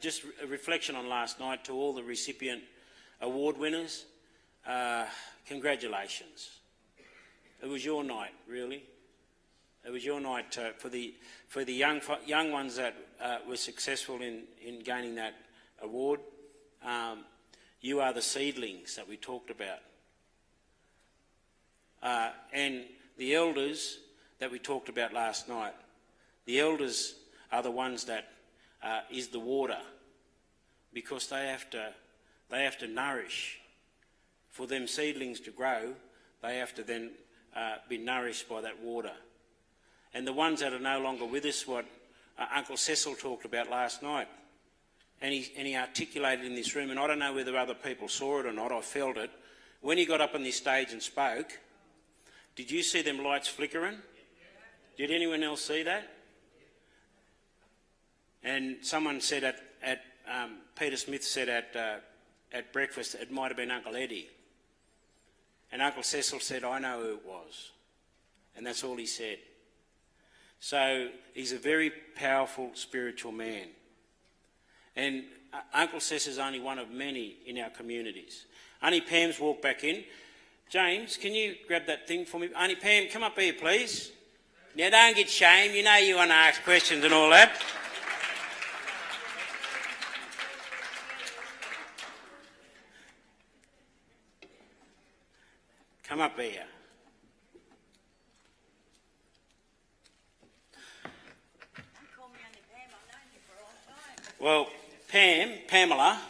just a reflection on last night to all the recipient award winners. Congratulations. It was your night, really. It was your night for the young ones that were successful in gaining that award. You are the seedlings that we talked about. And the elders that we talked about last night, the elders are the ones that is the water, because they have to nourish. For them seedlings to grow, they have to then be nourished by that water. And the ones that are no longer with us, what Uncle Cecil talked about last night, and he articulated in this room, and I don't know whether other people saw it or not, I felt it, when he got up on this stage and spoke, did you see them lights flickering? Did anyone else see that? And someone said Peter Smith said at breakfast, it might have been Uncle Eddie. And Uncle Cecil said, I know who it was. And that's all he said. So he's a very powerful spiritual man. And Uncle Cecil is only one of many in our communities. Auntie Pam's walked back in. James, can you grab that thing for me? Auntie Pam, come up here, please. Now, don't get shamed. You know you want to ask questions and all that. Come up here. Well, Pamela,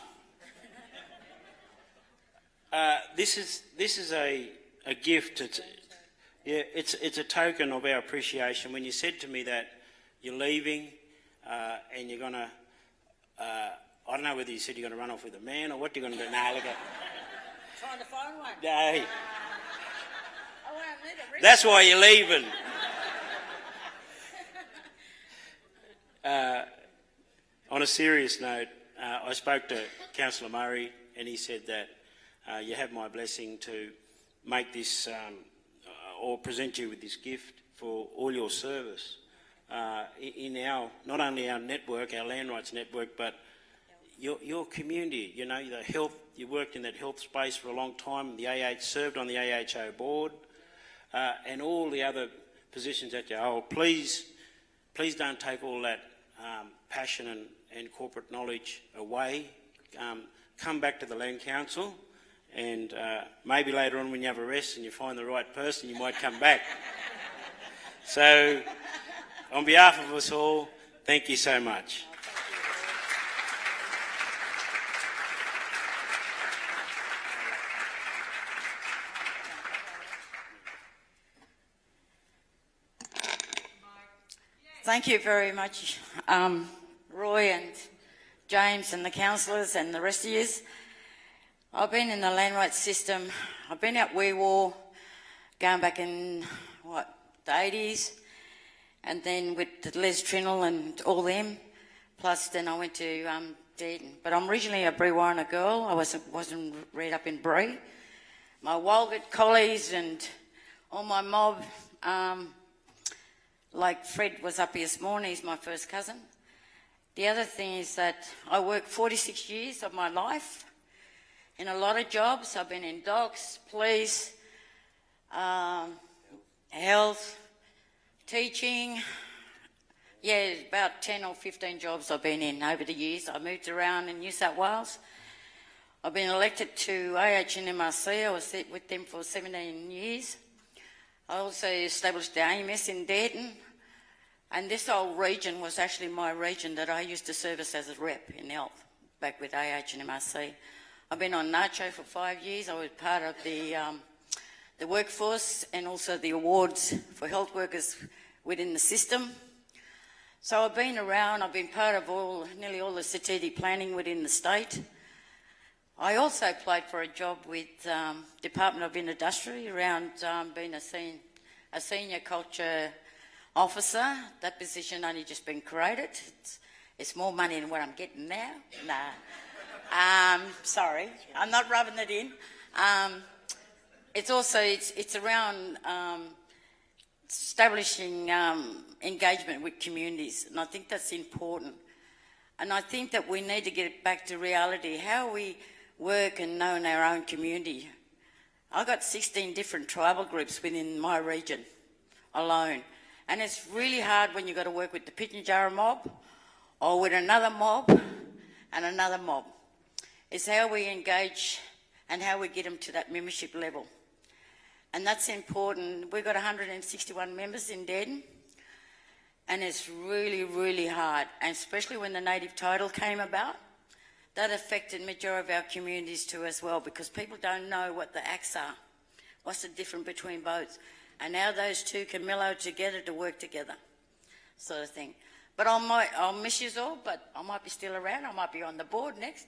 this is a gift. It's a token of our appreciation. When you said to me that you're leaving and you're gonna, I don't know whether you said you're gonna run off with a man or what you're gonna do. No, look at. Trying to find one. No. That's why you're leaving. On a serious note, I spoke to Councillor Murray and he said that you have my blessing to make this or present you with this gift for all your service in our, not only our network, our land rights network, but your community. You know, the health, you worked in that health space for a long time, the served on the AHO board, and all the other positions that you hold. Please don't take all that passion and corporate knowledge away. Come back to the Land Council, and maybe later on when you have a rest and you find the right person, you might come back. So, on behalf of us all, thank you so much. Thank you very much, Roy and James and the councillors and the rest of you. I've been in the land rights system. I've been out Wee War, going back in, the 80s, and then with Les Trinnell and all them, plus then I went to Deaton. But I'm originally a Brewarrina girl. I wasn't reared up in Bree. My Walgett collies and all my mob, like Fred was up here this morning, he's my first cousin. The other thing is that I worked 46 years of my life in a lot of jobs. I've been in docks, police, health, teaching. Yeah, about 10 or 15 jobs I've been in over the years. I moved around in New South Wales. I've been elected to AHNMRC. I was with them for 17 years. I also established the AMS in Deaton. And this whole region was actually my region that I used to service as a rep in health, back with AHNMRC. I've been on NACHO for 5 years. I was part of the workforce and also the awards for health workers within the system. So I've been around, I've been part of nearly all the strategic planning within the state. I also applied for a job with Department of Industry around being a senior culture officer. That position only just been created. It's more money than what I'm getting now. Nah. Sorry, I'm not rubbing it in. It's around establishing engagement with communities, and I think that's important. And I think that we need to get back to reality, how we work and know in our own community. I've got 16 different tribal groups within my region alone. And it's really hard when you've got to work with the Pitjantjatjara mob or with another mob and another mob. It's how we engage and how we get them to that membership level. And that's important. We've got 161 members in Denton, and it's really, really hard, and especially when the native title came about. That affected the majority of our communities too as well, because people don't know what the acts are. What's the difference between both? And now those two can mellow together to work together, sort of thing. But I'll miss you all, but I might be still around. I might be on the board next.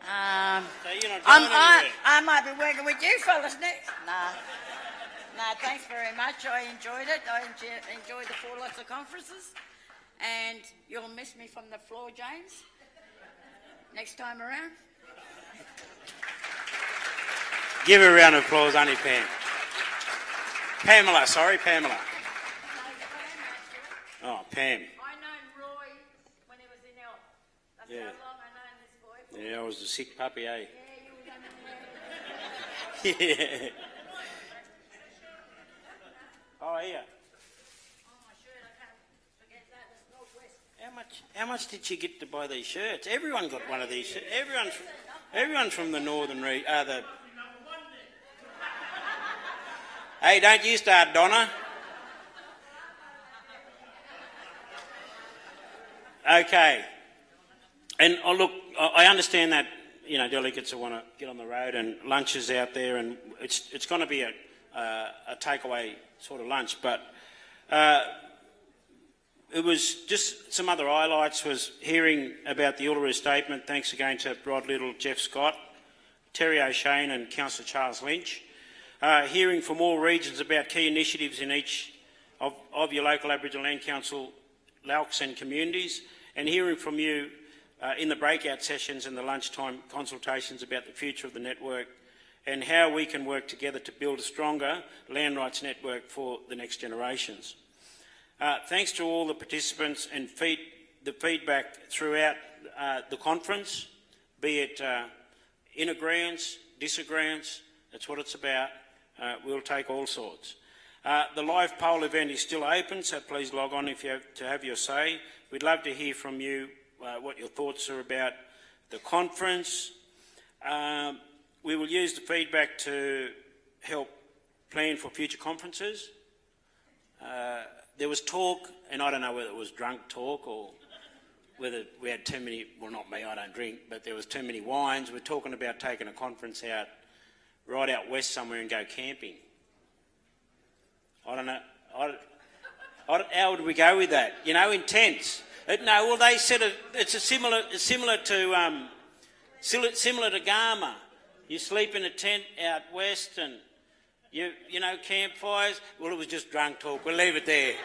So you're not going anywhere? I might be working with you fellas next. No, thanks very much. I enjoyed it. I enjoyed the 4 lots of conferences. And you'll miss me from the floor, James, next time around. Give her a round of applause, Auntie Pam. Pamela, sorry, Pamela. Oh, Pam. I known Roy when he was in health. That's Yeah. how long I known this boy. Yeah, I was a sick puppy, eh? Yeah, you were done Yeah. Oh, yeah. Oh, my shirt, I can't forget that. It's Northwest. How much did you get to buy these shirts? Everyone got one of these shirts. Everyone from the northern region. Hey, don't you start, Donna. Okay. And look, I understand that, delegates want to get on the road and lunches out there, and it's going to be a takeaway sort of lunch, but it was just some other highlights was hearing about the Uluru Statement. Thanks again to Rod Little, Jeff Scott, Terry O'Shane and Councillor Charles Lynch. Hearing from all regions about key initiatives in each of your local Aboriginal Land Council LALCs and communities, and hearing from you in the breakout sessions and the lunchtime consultations about the future of the network and how we can work together to build a stronger land rights network for the next generations. Thanks to all the participants and the feedback throughout the conference, be it in agreeance, disagreeance, that's what it's about. We'll take all sorts. The live poll event is still open, so please log on if you have to have your say. We'd love to hear from you what your thoughts are about the conference. We will use the feedback to help plan for future conferences. There was talk, and I don't know whether it was drunk talk or whether we had too many, well not me, I don't drink, but there was too many wines. We're talking about taking a conference right out west somewhere and go camping. I don't know. How would we go with that? In tents. No, well they said it's similar to Garma. You sleep in a tent out west and you campfires. Well, it was just drunk talk. We'll leave it there.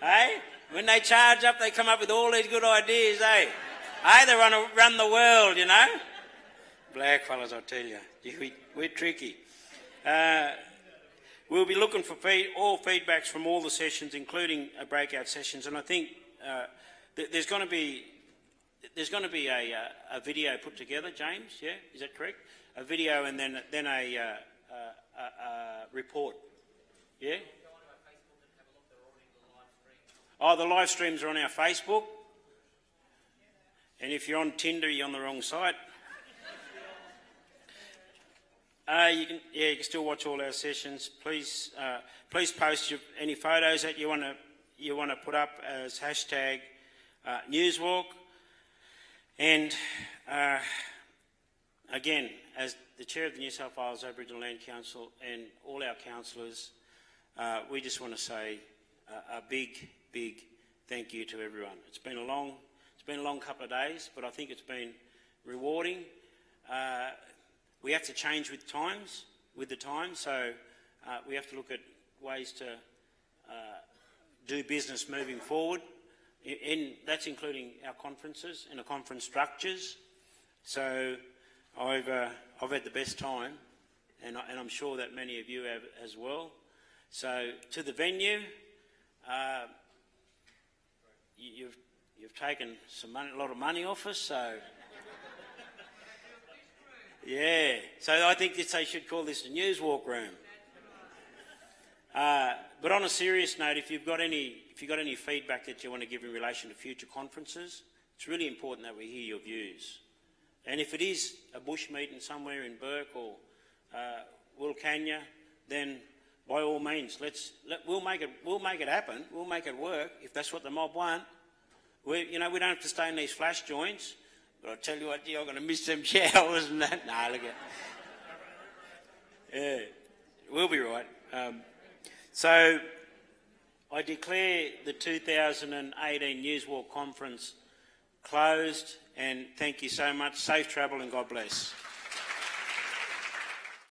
Hey, when they charge up, they come up with all these good ideas. Hey, they run the world. Black fellas, I tell you, we're tricky. We'll be looking for all feedbacks from all the sessions, including breakout sessions, and I think there's going to be a video put together, James. Yeah, is that correct? A video and then a report. Yeah. Oh, the live streams are on our Facebook, and if you're on Tinder, you're on the wrong site. You can still watch all our sessions. Please post any photos that you want to put up as hashtag NSWALC. And again, as the chair of the New South Wales Aboriginal Land Council and all our councillors, we just want to say a big thank you to everyone. It's been a long couple of days, but I think it's been rewarding. We have to change with the times, so we have to look at ways to do business moving forward. That's including our conferences and the conference structures. So I've had the best time, and I'm sure that many of you have as well. So to the venue, you've taken a lot of money off us, so yeah. So I think they should call this the NSWALC room. But on a serious note, if you've got any feedback that you want to give in relation to future conferences, it's really important that we hear your views. And if it is a bush meeting somewhere in Burke or Wilcannia, then by all means, we'll make it happen. We'll make it work if that's what the mob want. We don't have to stay in these flash joints. But I tell you what, I'm going to miss them showers and that. No, look at. Yeah, we'll be right. So I declare the 2018 NSWALC conference closed, and thank you so much. Safe travel and God bless.